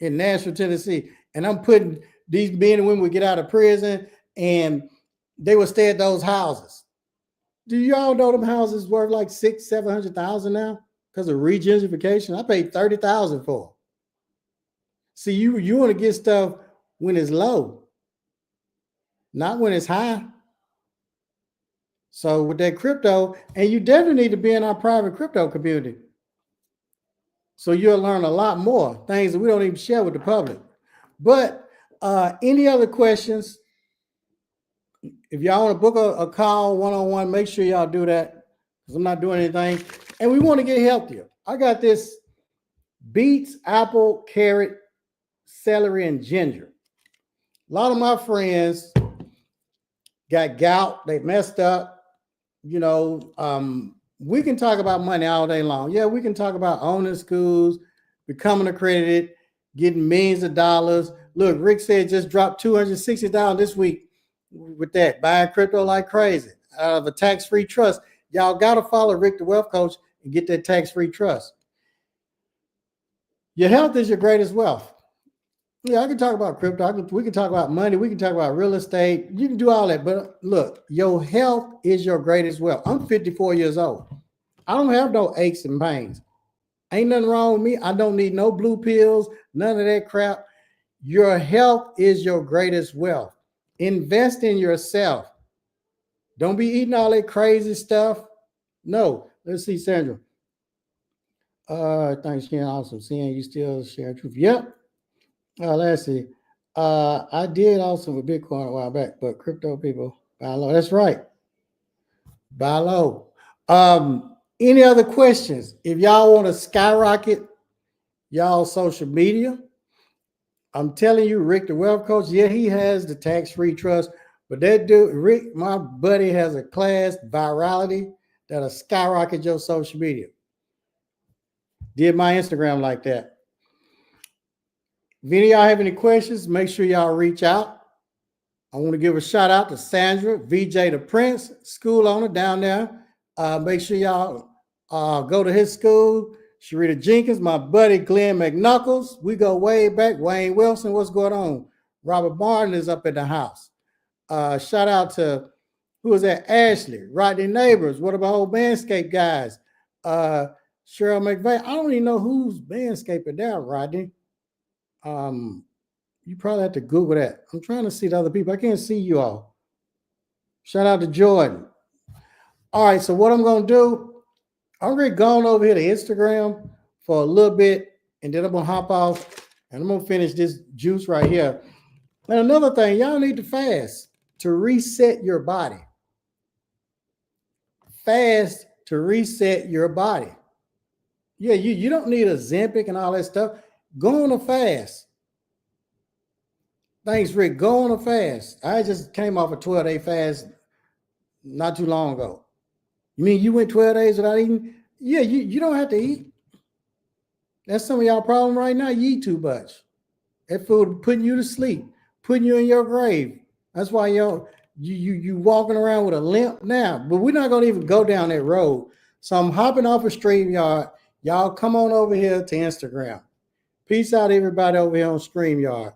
Speaker 1: in Nashville, Tennessee. And I'm putting these men and women would get out of prison and they would stay at those houses. Do y'all know them houses worth like $600,000-$700,000 now because of regentrification? I paid $30,000 for them. See, you want to get stuff when it's low, not when it's high. So with that crypto, and you definitely need to be in our private crypto community. So you'll learn a lot more things that we don't even share with the public. But any other questions? If y'all want to book a call one-on-one, make sure y'all do that because I'm not doing anything. And we want to get healthier. I got this beets, apple, carrot, celery, and ginger. A lot of my friends got gout. They messed up. You know, we can talk about money all day long. Yeah, we can talk about owning schools, becoming accredited, getting millions of dollars. Look, Rick said just dropped $260 this week with that, buying crypto like crazy out of a tax-free trust. Y'all got to follow Rick the Wealth Coach and get that tax-free trust. Your health is your greatest wealth. Yeah, I can talk about crypto. We can talk about money. We can talk about real estate. You can do all that. But look, your health is your greatest wealth. I'm 54 years old. I don't have no aches and pains. Ain't nothing wrong with me. I don't need no blue pills, none of that crap. Your health is your greatest wealth. Invest in yourself. Don't be eating all that crazy stuff. No. Let's see, Sandra. Thanks, Ken. Awesome. Seeing you still share truth. Yep. Let's see. I did also with Bitcoin a while back, but crypto people buy low. That's right. Buy low. Any other questions? If y'all want to skyrocket y'all social media, I'm telling you, Rick the Wealth Coach, yeah, he has the tax-free trust, but that dude, Rick, my buddy, has a class virality that'll skyrocket your social media. Did my Instagram like that. If any of y'all have any questions, make sure y'all reach out. I want to give a shout out to Sandra, VJ the Prince, school owner down there. Make sure y'all go to his school. Sharita Jenkins, my buddy Glenn McNuckles. We go way back. Wayne Wilson, what's going on? Robert Martin is up in the house. Shout out to, who is that? Ashley, Rodney Neighbors. What about old Manscaped guys? Cheryl McVeigh. I don't even know who's Manscaping there, Rodney. You probably have to Google that. I'm trying to see the other people. I can't see you all. Shout out to Jordan. All right, so what I'm going to do, I'm already gone over here to Instagram for a little bit, and then I'm going to hop off, and I'm going to finish this juice right here. And another thing, y'all need to fast to reset your body. Fast to reset your body. Yeah, you don't need a Ozempic and all that stuff. Go on a fast. Thanks, Rick. Go on a fast. I just came off a 12-day fast not too long ago. You mean you went 12 days without eating? Yeah, you don't have to eat. That's some of y'all problem right now. You eat too much. That food putting you to sleep, putting you in your grave. That's why you walking around with a limp now. But we're not gonna even go down that road. So I'm hopping off a StreamYard. Y'all come on over here to Instagram. Peace out, everybody over here on StreamYard.